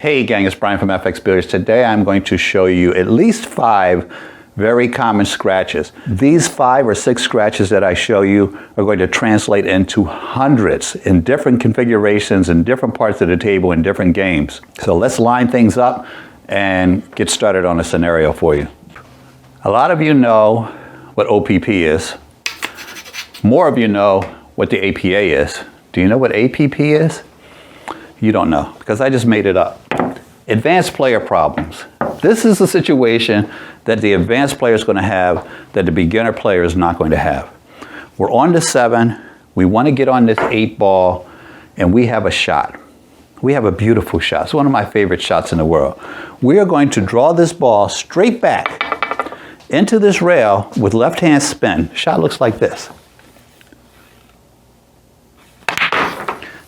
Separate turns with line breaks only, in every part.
Hey gang, it's Bryan from FXBilliards. Today I'm going to show you at least 5 very common scratches. These 5 or 6 scratches that I show you are going to translate into hundreds in different configurations in different parts of the table in different games. So let's line things up and get started on a scenario for you. A lot of you know what OPP is. More of you know what the APA is. Do you know what APP is? You don't know, because I just made it up. Advanced player problems. This is the situation that the advanced player is going to have that the beginner player is not going to have. We're on the 7, we want to get on this 8 ball, and we have a shot. We have a beautiful shot. It's one of my favorite shots in the world. We are going to draw this ball straight back into this rail with left hand spin. Shot looks like this.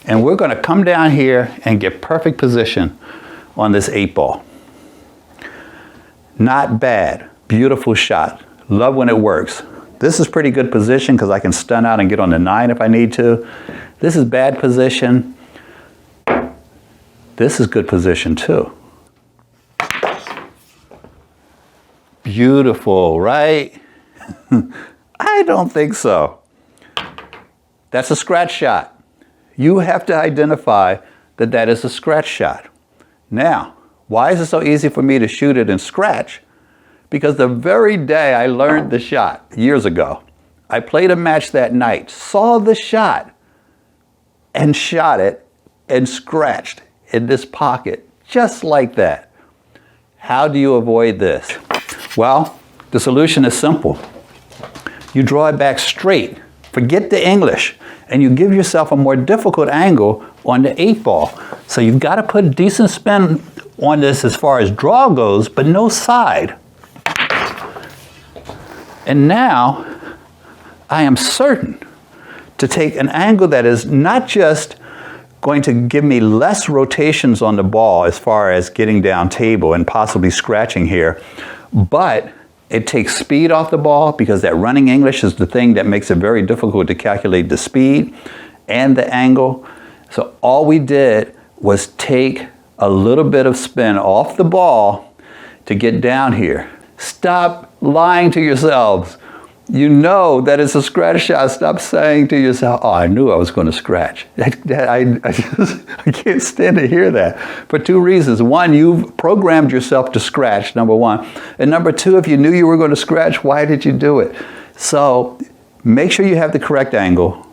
And we're going to come down here and get perfect position on this 8 ball. Not bad. Beautiful shot. Love when it works. This is pretty good position because I can stun out and get on the 9 if I need to. This is bad position. This is good position too. Beautiful, right? I don't think so. That's a scratch shot. You have to identify that that is a scratch shot. Now, why is it so easy for me to shoot it and scratch? Because the very day I learned the shot, years ago, I played a match that night, saw the shot, and shot it and scratched in this pocket, just like that. How do you avoid this? Well, the solution is simple. You draw it back straight. Forget the English. And you give yourself a more difficult angle on the 8 ball. So you've got to put a decent spin on this as far as draw goes, but no side. And now I am certain to take an angle that is not just going to give me less rotations on the ball as far as getting down table and possibly scratching here, but it takes speed off the ball, because that running English is the thing that makes it very difficult to calculate the speed and the angle. So all we did was take a little bit of spin off the ball to get down here. Stop lying to yourselves. You know that it's a scratch shot. Stop saying to yourself, oh, I knew I was going to scratch. I can't stand to hear that for 2 reasons. One, you've programmed yourself to scratch, number 1. And number 2, if you knew you were going to scratch, why did you do it? So make sure you have the correct angle.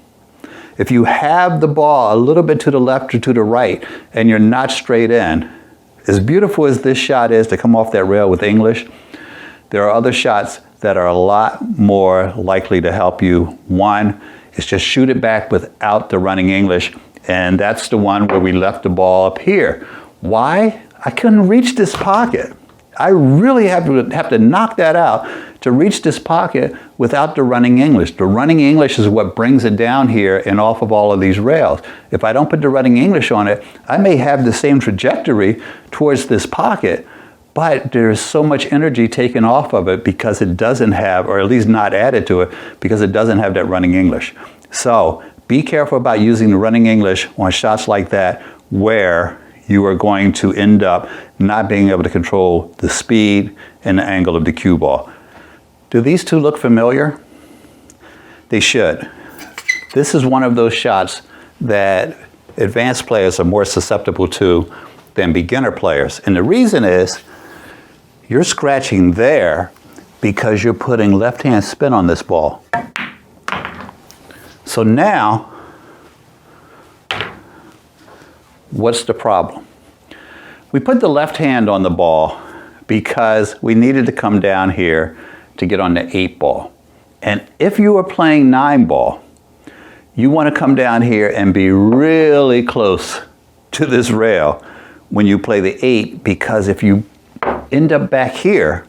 If you have the ball a little bit to the left or to the right and you're not straight in, as beautiful as this shot is to come off that rail with English, there are other shots that are a lot more likely to help you. One is just shoot it back without the running English, and that's the one where we left the ball up here. Why? I couldn't reach this pocket. I really have to knock that out to reach this pocket without the running English. The running English is what brings it down here and off of all of these rails. If I don't put the running English on it, I may have the same trajectory towards this pocket, but there's so much energy taken off of it because it doesn't have, or at least not added to it, because it doesn't have that running English. So be careful about using the running English on shots like that where you are going to end up not being able to control the speed and the angle of the cue ball. Do these 2 look familiar? They should. This is one of those shots that advanced players are more susceptible to than beginner players. And the reason is, you're scratching there because you're putting left-hand spin on this ball. So now, what's the problem? We put the left hand on the ball because we needed to come down here to get on the 8 ball. And if you are playing 9 ball, you want to come down here and be really close to this rail when you play the 8, because if you end up back here,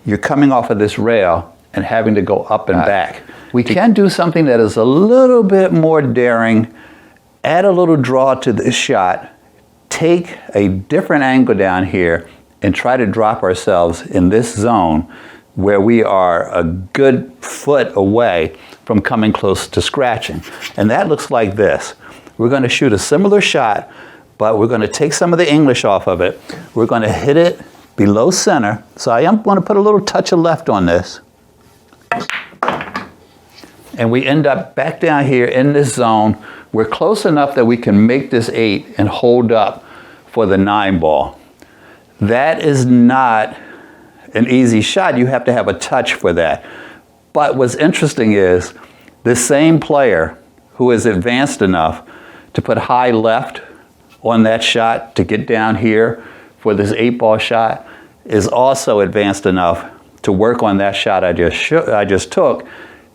you're coming off of this rail and having to go up and back. We can do something that is a little bit more daring, add a little draw to this shot, take a different angle down here, and try to drop ourselves in this zone where we are a good foot away from coming close to scratching. And that looks like this. We're going to shoot a similar shot, but we're going to take some of the English off of it. We're going to hit it below center. So I am going to put a little touch of left on this. And we end up back down here in this zone. We're close enough that we can make this 8 and hold up for the 9 ball. That is not an easy shot. You have to have a touch for that. But what's interesting is this same player who is advanced enough to put high left on that shot to get down here for this 8-ball shot is also advanced enough to work on that shot I just took,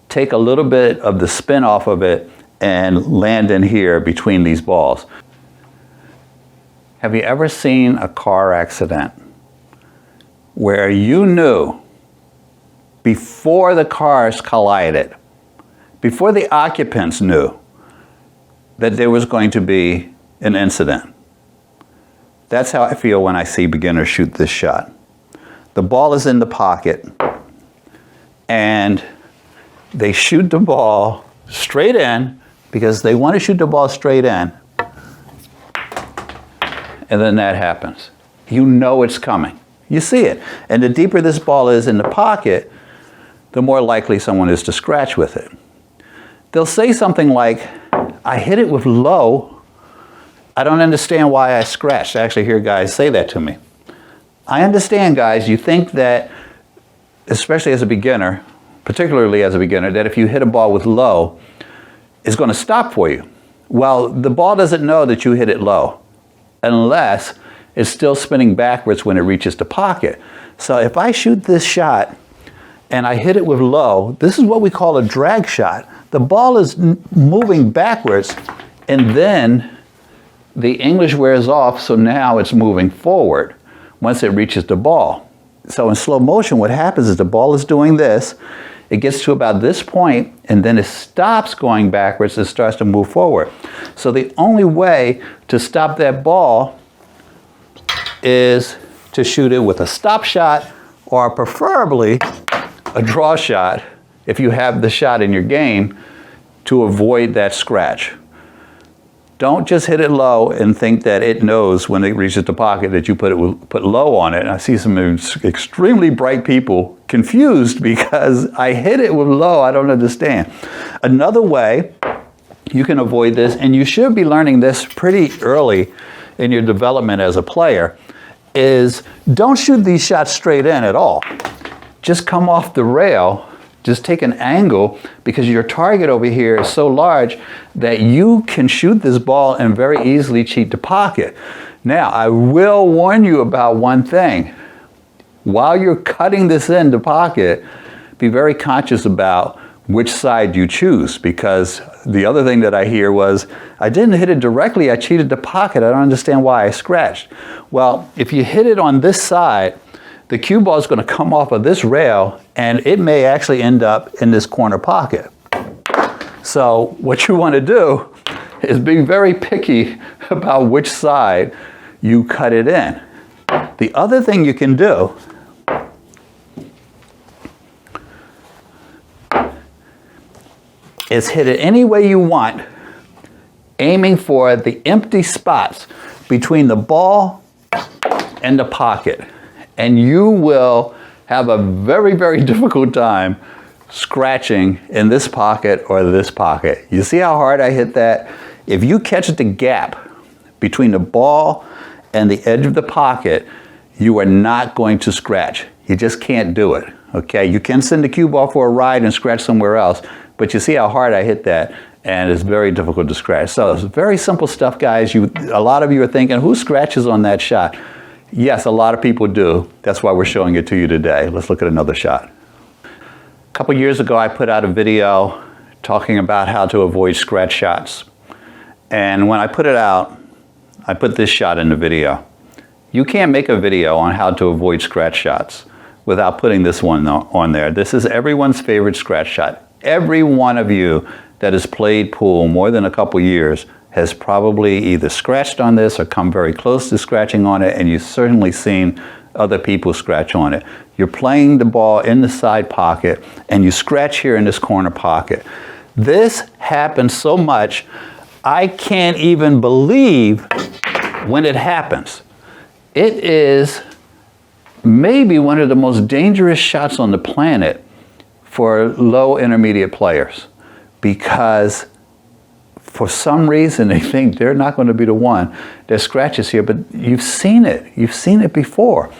take a little bit of the spin off of it and land in here between these balls. Have you ever seen a car accident where you knew before the cars collided, before the occupants knew that there was going to be an incident? That's how I feel when I see beginners shoot this shot. The ball is in the pocket and they shoot the ball straight in because they want to shoot the ball straight in. And then that happens. You know it's coming. You see it. And the deeper this ball is in the pocket, the more likely someone is to scratch with it. They'll say something like, I hit it with low. I don't understand why I scratched. I actually hear guys say that to me. I understand, guys, you think that, especially as a beginner, particularly as a beginner, that if you hit a ball with low, it's going to stop for you. Well, the ball doesn't know that you hit it low unless it's still spinning backwards when it reaches the pocket. So if I shoot this shot and I hit it with low, this is what we call a drag shot. The ball is moving backwards and then the English wears off, so now it's moving forward once it reaches the ball. So in slow motion, what happens is the ball is doing this, it gets to about this point, and then it stops going backwards and starts to move forward. So the only way to stop that ball is to shoot it with a stop shot, or preferably a draw shot, if you have the shot in your game, to avoid that scratch. Don't just hit it low and think that it knows when it reaches the pocket that you put low on it. And I see some extremely bright people confused because I hit it with low. I don't understand. Another way you can avoid this, and you should be learning this pretty early in your development as a player, is don't shoot these shots straight in at all. Just come off the rail. Just take an angle, because your target over here is so large that you can shoot this ball and very easily cheat the pocket. Now, I will warn you about one thing. While you're cutting this in the pocket, be very conscious about which side you choose, because the other thing that I hear was, I didn't hit it directly, I cheated the pocket, I don't understand why I scratched. Well, if you hit it on this side, the cue ball is going to come off of this rail and it may actually end up in this corner pocket. So what you want to do is be very picky about which side you cut it in. The other thing you can do is hit it any way you want, aiming for the empty spots between the ball and the pocket. And you will have a very, very difficult time scratching in this pocket or this pocket. You see how hard I hit that? If you catch the gap between the ball and the edge of the pocket, you are not going to scratch. You just can't do it, okay? You can send the cue ball for a ride and scratch somewhere else, but you see how hard I hit that, and it's very difficult to scratch. So it's very simple stuff, guys. A lot of you are thinking, who scratches on that shot? Yes, a lot of people do. That's why we're showing it to you today. Let's look at another shot. A couple years ago, I put out a video talking about how to avoid scratch shots. And when I put it out, I put this shot in the video. You can't make a video on how to avoid scratch shots without putting this one on there. This is everyone's favorite scratch shot. Every one of you that has played pool more than a couple years has probably either scratched on this or come very close to scratching on it, and you've certainly seen other people scratch on it. You're playing the ball in the side pocket, and you scratch here in this corner pocket. This happens so much, I can't even believe when it happens. It is maybe one of the most dangerous shots on the planet for low intermediate players, because for some reason they think they're not going to be the one that scratches here, but you've seen it before.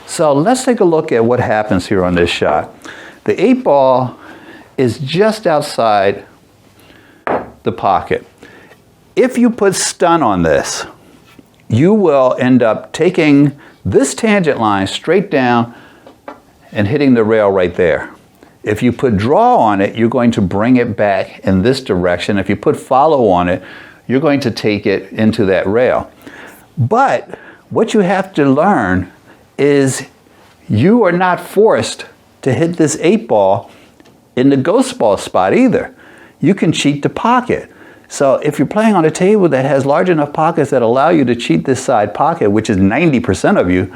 So let's take a look at what happens here on this shot. The 8 ball is just outside the pocket. If you put stun on this, you will end up taking this tangent line straight down and hitting the rail right there. If you put draw on it, you're going to bring it back in this direction. If you put follow on it, you're going to take it into that rail. But what you have to learn is you are not forced to hit this 8 ball in the ghost ball spot either. You can cheat the pocket. So if you're playing on a table that has large enough pockets that allow you to cheat this side pocket, which is 90% of you,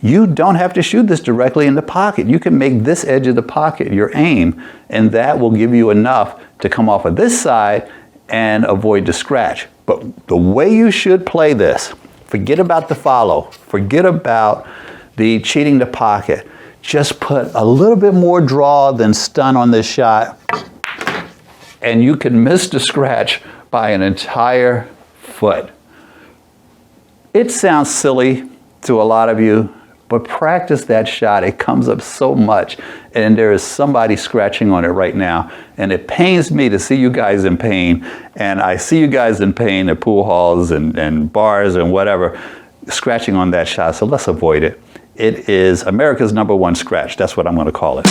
you don't have to shoot this directly in the pocket. You can make this edge of the pocket your aim, and that will give you enough to come off of this side and avoid the scratch. But the way you should play this, forget about the follow, forget about the cheating the pocket. Just put a little bit more draw than stun on this shot, and you can miss the scratch by an entire foot. It sounds silly to a lot of you, but practice that shot. It comes up so much, and there is somebody scratching on it right now, and it pains me to see you guys in pain, and I see you guys in pain at pool halls and bars and whatever, scratching on that shot, so let's avoid it. It is America's #1 scratch. That's what I'm going to call it.